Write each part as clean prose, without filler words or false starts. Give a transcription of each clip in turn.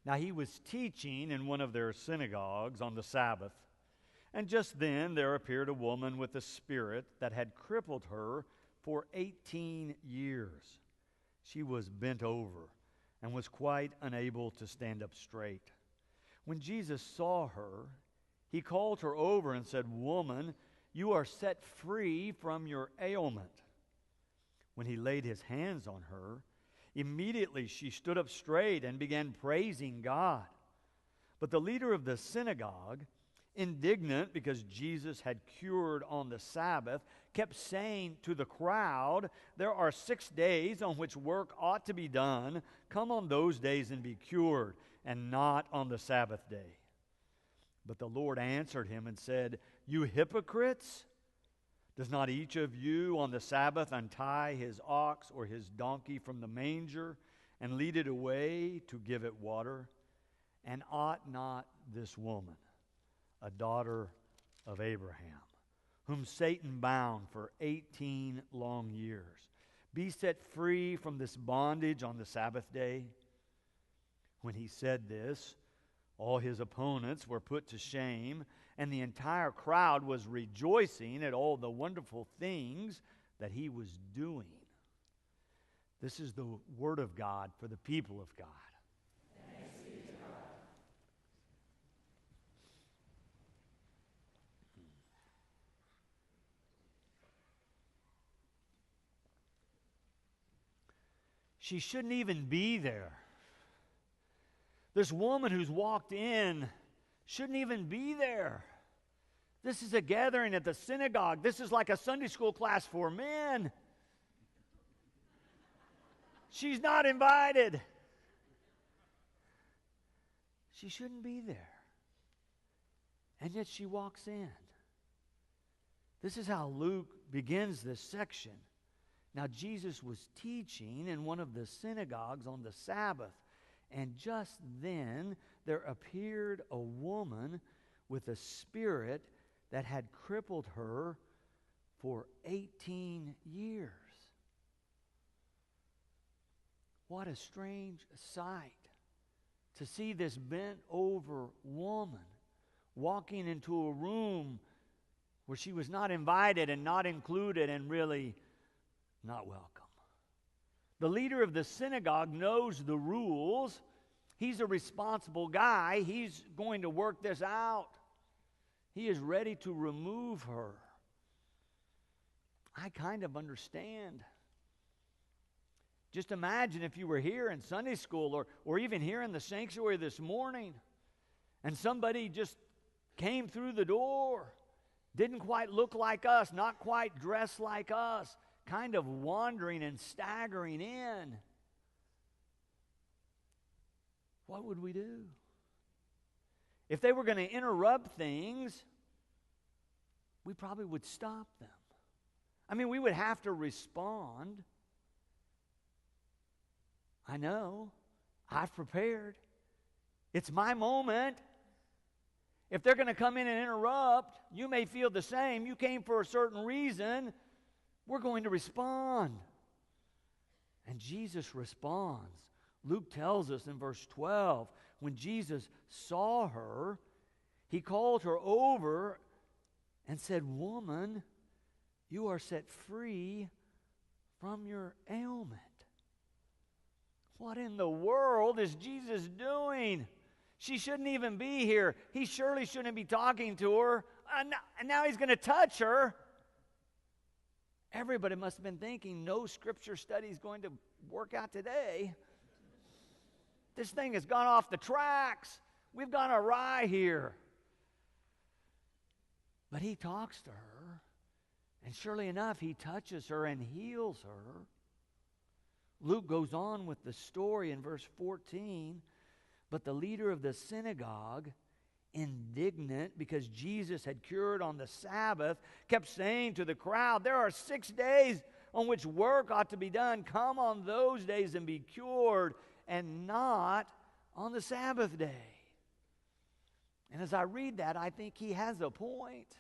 Now he was teaching in one of their synagogues on the Sabbath, and just then there appeared a woman with a spirit that had crippled her for 18 years. She was bent over and was quite unable to stand up straight. When Jesus saw her, he called her over and said, "Woman, you are set free from your ailment." When he laid his hands on her, immediately she stood up straight and began praising God. But the leader of the synagogue, indignant because Jesus had cured on the Sabbath, kept saying to the crowd, "There are 6 days on which work ought to be done. Come on those days and be cured, and not on the Sabbath day." But the Lord answered him and said, "You hypocrites! Does not each of you on the Sabbath untie his ox or his donkey from the manger and lead it away to give it water? And ought not this woman, a daughter of Abraham, whom Satan bound for 18 long years, be set free from this bondage on the Sabbath day?" When he said this, all his opponents were put to shame, and the entire crowd was rejoicing at all the wonderful things that he was doing. This is the word of God for the people of God. Thanks be to God. She shouldn't even be there. This woman who's walked in shouldn't even be there. This is a gathering at the synagogue. This is like a Sunday school class for men. She's not invited. She shouldn't be there. And yet she walks in. This is how Luke begins this section. Now Jesus was teaching in one of the synagogues on the Sabbath. And just then there appeared a woman with a spirit that had crippled her for 18 years. What a strange sight to see this bent over woman walking into a room where she was not invited and not included and really not welcome. The leader of the synagogue knows the rules. He's a responsible guy. He's going to work this out. He is ready to remove her. I kind of understand. Just imagine if you were here in Sunday school or even here in the sanctuary this morning and somebody just came through the door, didn't quite look like us, not quite dressed like us, kind of wandering and staggering in. What would we do? If they were going to interrupt things, we probably would stop them. I mean, we would have to respond. I know. I've prepared. It's my moment. If they're going to come in and interrupt, you may feel the same. You came for a certain reason. We're going to respond. And Jesus responds. Luke tells us in verse 12, when Jesus saw her, he called her over and said, "Woman, you are set free from your ailment." What in the world is Jesus doing? She shouldn't even be here. He surely shouldn't be talking to her. And now he's going to touch her. Everybody must have been thinking, no scripture study is going to work out today. This thing has gone off the tracks. We've gone awry here. But he talks to her, and surely enough, he touches her and heals her. Luke goes on with the story in verse 14. But the leader of the synagogue, indignant because Jesus had cured on the Sabbath, kept saying to the crowd, "There are 6 days on which work ought to be done. Come on those days and be cured, and not on the Sabbath day." And as I read that, I think he has a point.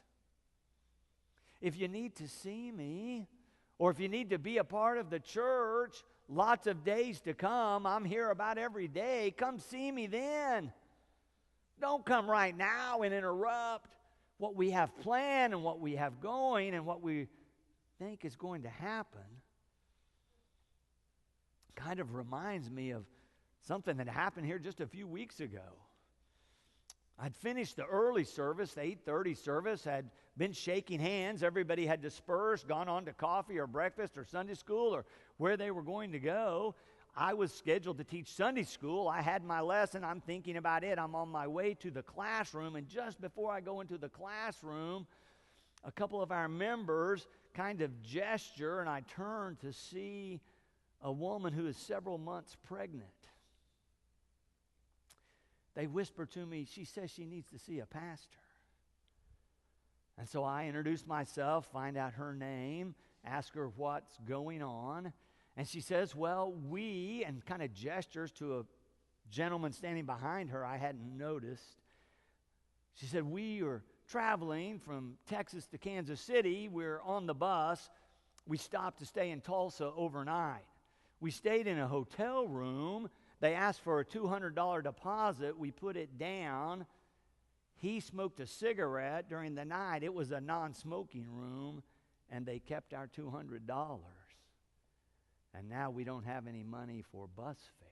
If you need to see me, or if you need to be a part of the church, lots of days to come. I'm here about every day. Come see me then. Don't come right now and interrupt what we have planned and what we have going and what we think is going to happen. Kind of reminds me of something that happened here just a few weeks ago. I'd finished the early service, the 8:30 service, had been shaking hands. Everybody had dispersed, gone on to coffee or breakfast or Sunday school or where they were going to go. I was scheduled to teach Sunday school. I had my lesson. I'm thinking about it. I'm on my way to the classroom, and just before I go into the classroom, a couple of our members kind of gesture, and I turn to see a woman who is several months pregnant. They whisper to me, she says she needs to see a pastor. And so I introduce myself, find out her name, ask her what's going on. And she says, well, and kind of gestures to a gentleman standing behind her I hadn't noticed. She said, we are traveling from Texas to Kansas City. We're on the bus. We stopped to stay in Tulsa overnight. We stayed in a hotel room. They asked for a $200 deposit. We put it down. He smoked a cigarette during the night. It was a non-smoking room, and they kept our $200. And now we don't have any money for bus fare.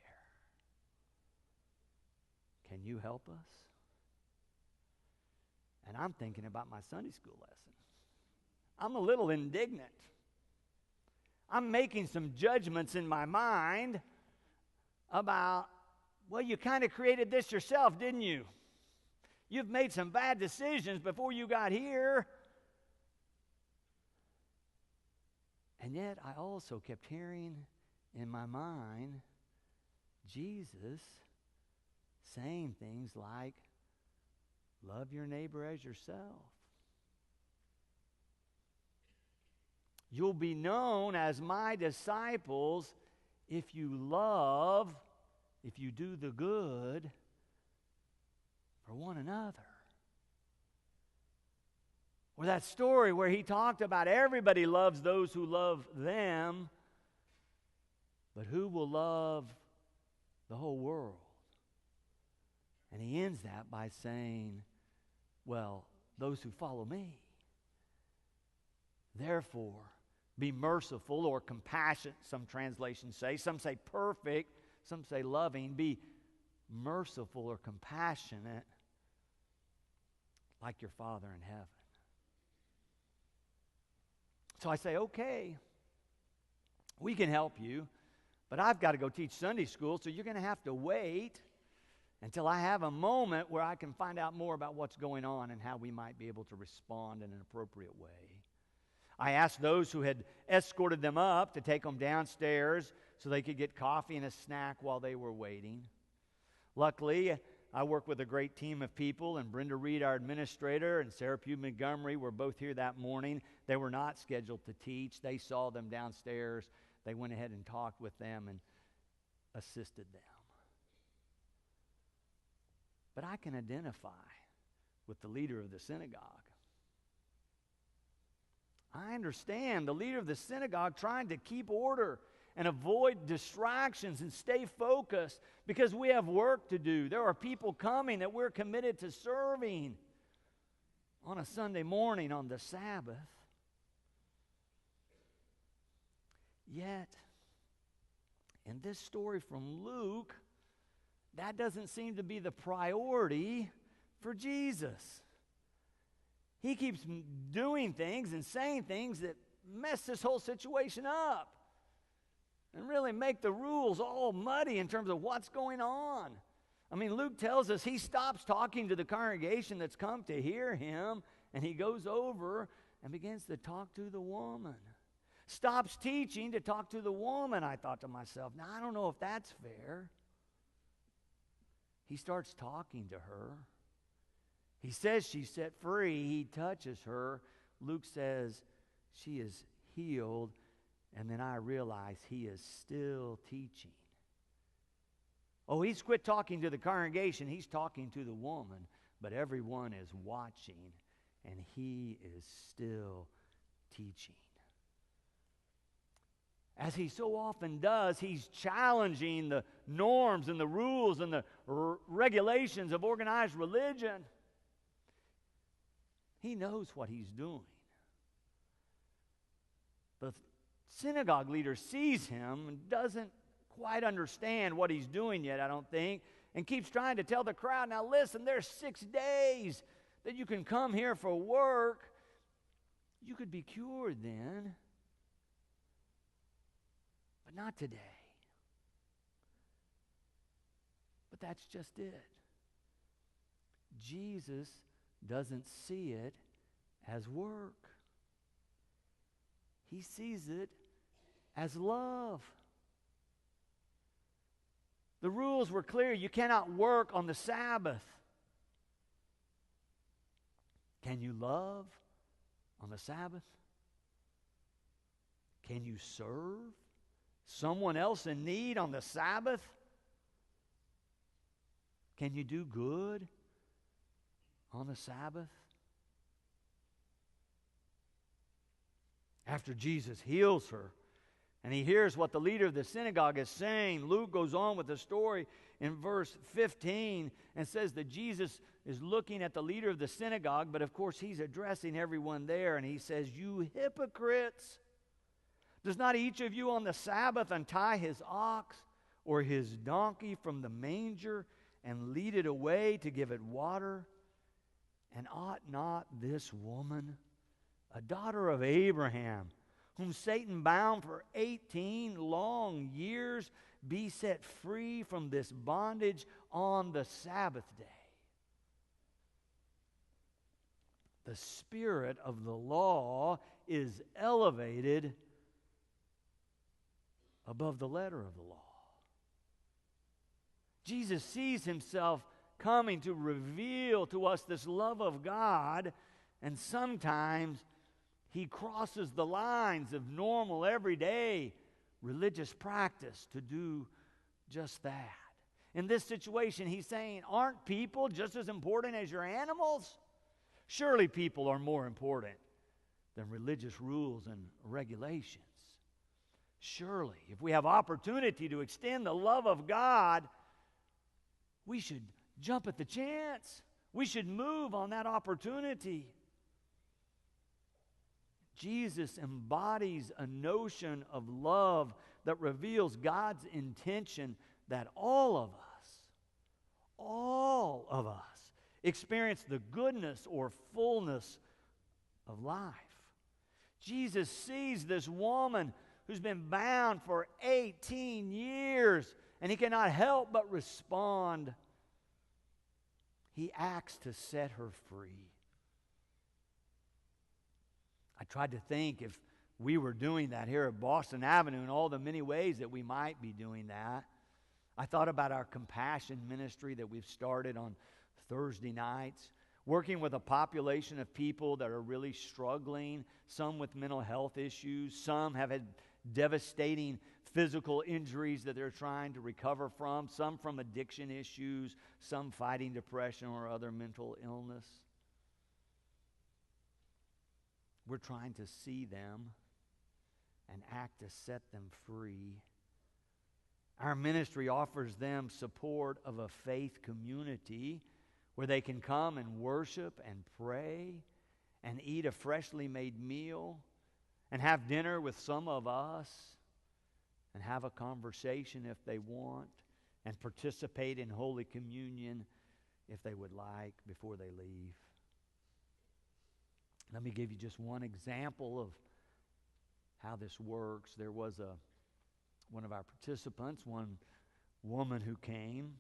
Can you help us? And I'm thinking about my Sunday school lesson. I'm a little indignant. I'm making some judgments in my mind about, well, you kind of created this yourself, didn't you? You've made some bad decisions before you got here. And yet I also kept hearing in my mind Jesus saying things like, love your neighbor as yourself. You'll be known as my disciples if you love, if you do the good for one another. Or that story where he talked about everybody loves those who love them, but who will love the whole world? And he ends that by saying, well, those who follow me. Therefore, be merciful or compassionate, some translations say. Some say perfect, some say loving. Be merciful or compassionate like your Father in heaven. So I say, okay, we can help you, but I've got to go teach Sunday school, so you're going to have to wait until I have a moment where I can find out more about what's going on and how we might be able to respond in an appropriate way. I asked those who had escorted them up to take them downstairs so they could get coffee and a snack while they were waiting. Luckily, I work with a great team of people, and Brenda Reed, our administrator, and Sarah Pugh Montgomery were both here that morning. They were not scheduled to teach. They saw them downstairs. They went ahead and talked with them and assisted them. But I can identify with the leader of the synagogue. I understand the leader of the synagogue trying to keep order and avoid distractions and stay focused because we have work to do. There are people coming that we're committed to serving on a Sunday morning on the Sabbath. Yet, in this story from Luke, that doesn't seem to be the priority for Jesus. He keeps doing things and saying things that mess this whole situation up and really make the rules all muddy in terms of what's going on. I mean, Luke tells us he stops talking to the congregation that's come to hear him, and he goes over and begins to talk to the woman. Stops teaching to talk to the woman, I thought to myself. Now, I don't know if that's fair. He starts talking to her. He says she's set free. He touches her. Luke says she is healed. And then I realize he is still teaching. Oh, he's quit talking to the congregation. He's talking to the woman. But everyone is watching. And he is still teaching. as he so often does, he's challenging the norms and the rules and the regulations of organized religion. He knows what he's doing. The synagogue leader sees him and doesn't quite understand what he's doing yet, I don't think, and keeps trying to tell the crowd, now listen, there's 6 days that you can come here for work. You could be cured then, but not today. But that's just it. Jesus doesn't see it as work. He sees it as love. The rules were clear. You cannot work on the Sabbath. Can you love on the Sabbath? Can you serve someone else in need on the Sabbath? Can you do good on the Sabbath? After Jesus heals her, and he hears what the leader of the synagogue is saying, Luke goes on with the story in verse 15 and says that Jesus is looking at the leader of the synagogue, but of course he's addressing everyone there, and he says, you hypocrites! Does not each of you on the Sabbath untie his ox or his donkey from the manger and lead it away to give it water? And ought not this woman, a daughter of Abraham, whom Satan bound for 18 long years, be set free from this bondage on the Sabbath day? The spirit of the law is elevated above the letter of the law. Jesus sees himself coming to reveal to us this love of God, and sometimes he crosses the lines of normal, everyday religious practice to do just that. In this situation, he's saying, aren't people just as important as your animals? Surely people are more important than religious rules and regulations. Surely, if we have opportunity to extend the love of God, we should jump at the chance. We should move on that opportunity. Jesus embodies a notion of love that reveals God's intention that all of us, experience the goodness or fullness of life. Jesus sees this woman who's been bound for 18 years, and he cannot help but respond. He acts to set her free. I tried to think if we were doing that here at Boston Avenue and all the many ways that we might be doing that. I thought about our compassion ministry that we've started on Thursday nights, working with a population of people that are really struggling, some with mental health issues, some have had devastating physical injuries that they're trying to recover from, some from addiction issues, some fighting depression or other mental illness. We're trying to see them and act to set them free. Our ministry offers them support of a faith community where they can come and worship and pray and eat a freshly made meal and have dinner with some of us and have a conversation if they want and participate in Holy Communion if they would like before they leave. Let me give you just one example of how this works. There was one of our participants, one woman who came.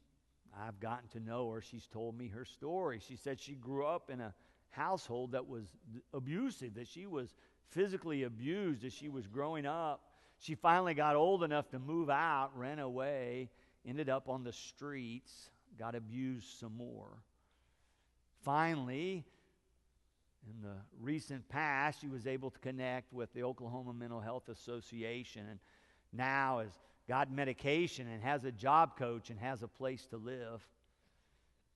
I've gotten to know her. She's told me her story. She said she grew up in a household that was abusive, that she was physically abused as she was growing up. She finally got old enough to move out, ran away, ended up on the streets, got abused some more. Finally, in the recent past, she was able to connect with the Oklahoma Mental Health Association, and now has got medication and has a job coach and has a place to live.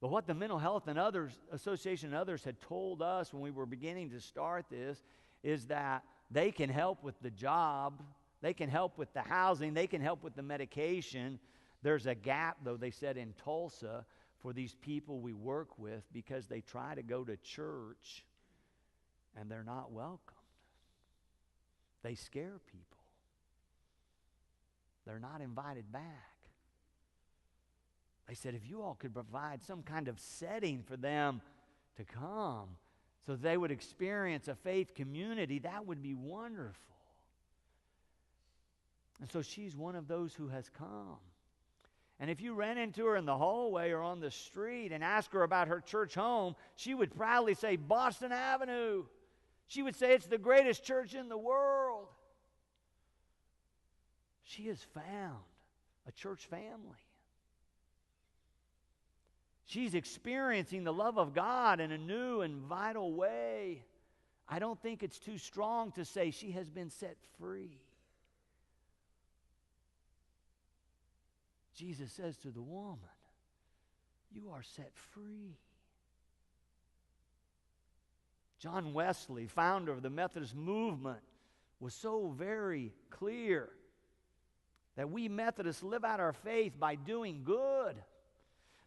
But what the Mental Health and Others Association and others had told us when we were beginning to start this is that they can help with the job They can help with the housing. They can help with the medication. There's a gap, though, they said, in Tulsa for these people we work with because they try to go to church and they're not welcomed. They scare people. They're not invited back. They said if you all could provide some kind of setting for them to come so they would experience a faith community, that would be wonderful. And so she's one of those who has come. And if you ran into her in the hallway or on the street and asked her about her church home, she would proudly say, Boston Avenue. She would say, it's the greatest church in the world. She has found a church family. She's experiencing the love of God in a new and vital way. I don't think it's too strong to say she has been set free. Jesus says to the woman, you are set free. John Wesley, founder of the Methodist movement, was so very clear that we Methodists live out our faith by doing good.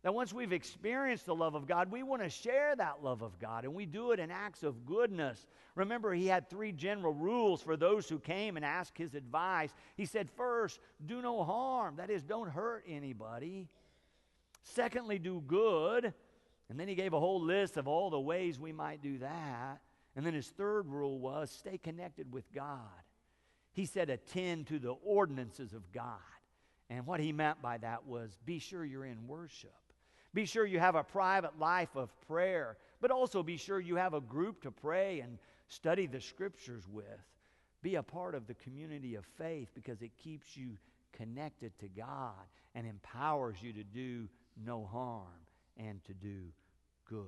That once we've experienced the love of God, we want to share that love of God, and we do it in acts of goodness. Remember, he had 3 general rules for those who came and asked his advice. He said, first, do no harm. That is, don't hurt anybody. Secondly, do good. And then he gave a whole list of all the ways we might do that. And then his third rule was, stay connected with God. He said, attend to the ordinances of God. And what he meant by that was, be sure you're in worship. Be sure you have a private life of prayer, but also be sure you have a group to pray and study the scriptures with. Be a part of the community of faith because it keeps you connected to God and empowers you to do no harm and to do good.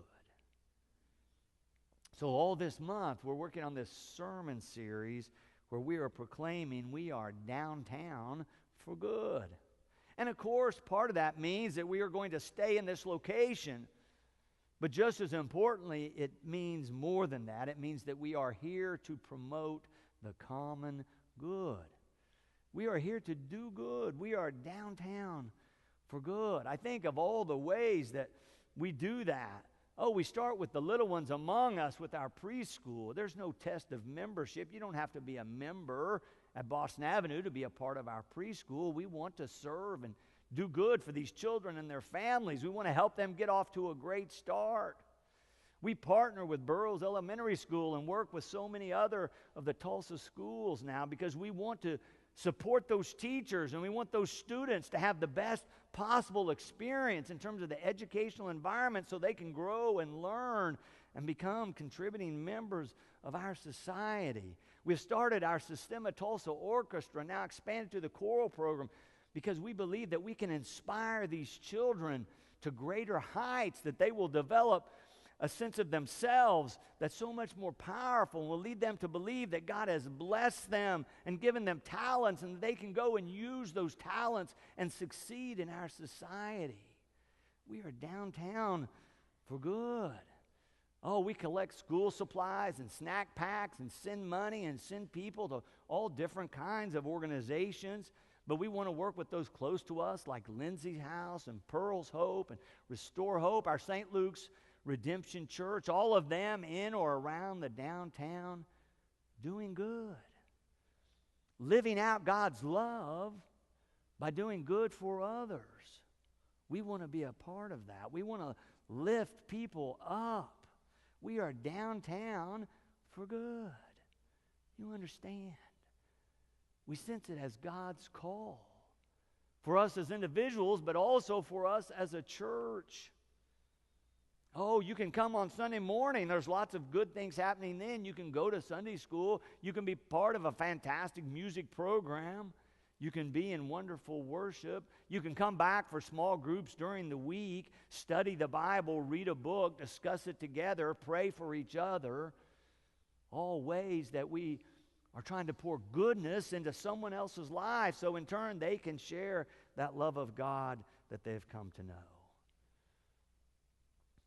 So all this month, we're working on this sermon series where we are proclaiming we are downtown for good. And of course, part of that means that we are going to stay in this location. But just as importantly, it means more than that. It means that we are here to promote the common good. We are here to do good. We are downtown for good. I think of all the ways that we do that. Oh, we start with the little ones among us with our preschool. There's no test of membership. You don't have to be a member at Boston Avenue to be a part of our preschool. We want to serve and do good for these children and their families. We want to help them get off to a great start. We partner with Burroughs Elementary School and work with so many other of the Tulsa schools now because we want to support those teachers and we want those students to have the best possible experience in terms of the educational environment so they can grow and learn and become contributing members of our society. We've started our Sistema Tulsa Orchestra, now expanded to the choral program, because we believe that we can inspire these children to greater heights, that they will develop a sense of themselves that's so much more powerful and will lead them to believe that God has blessed them and given them talents and that they can go and use those talents and succeed in our society. We are downtown for good. Oh, we collect school supplies and snack packs and send money and send people to all different kinds of organizations. But we want to work with those close to us like Lindsay's House and Pearl's Hope and Restore Hope, our St. Luke's Redemption Church, all of them in or around the downtown doing good. Living out God's love by doing good for others. We want to be a part of that. We want to lift people up. We are downtown for good. You understand? We sense it as God's call for us as individuals, but also for us as a church. Oh, you can come on Sunday morning. There's lots of good things happening then. You can go to Sunday school. You can be part of a fantastic music program. You can be in wonderful worship. You can come back for small groups during the week, study the Bible, read a book, discuss it together, pray for each other. All ways that we are trying to pour goodness into someone else's life so in turn they can share that love of God that they've come to know.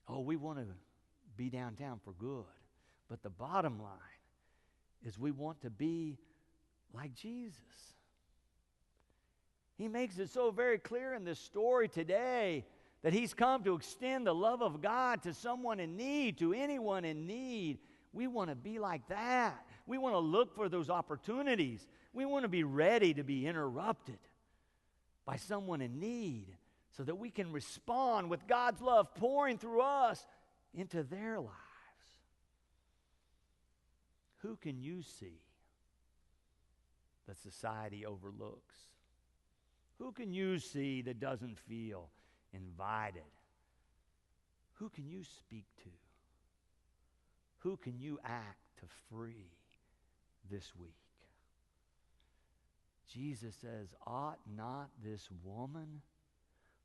Oh, we want to be downtown for good. But the bottom line is we want to be like Jesus. He makes it so very clear in this story today that he's come to extend the love of God to someone in need, to anyone in need. We want to be like that. We want to look for those opportunities. We want to be ready to be interrupted by someone in need so that we can respond with God's love pouring through us into their lives. Who can you see that society overlooks? Who can you see that doesn't feel invited? Who can you speak to? Who can you act to free this week? Jesus says, ought not this woman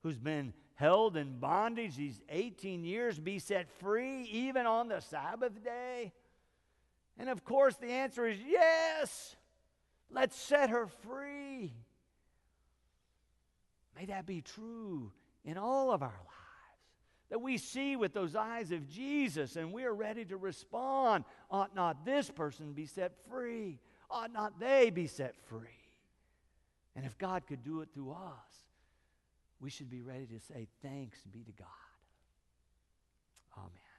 who's been held in bondage these 18 years be set free even on the Sabbath day? And of course the answer is yes. Let's set her free. May that be true in all of our lives, that we see with those eyes of Jesus and we are ready to respond. Ought not this person be set free? Ought not they be set free? And if God could do it through us, we should be ready to say thanks be to God. Amen.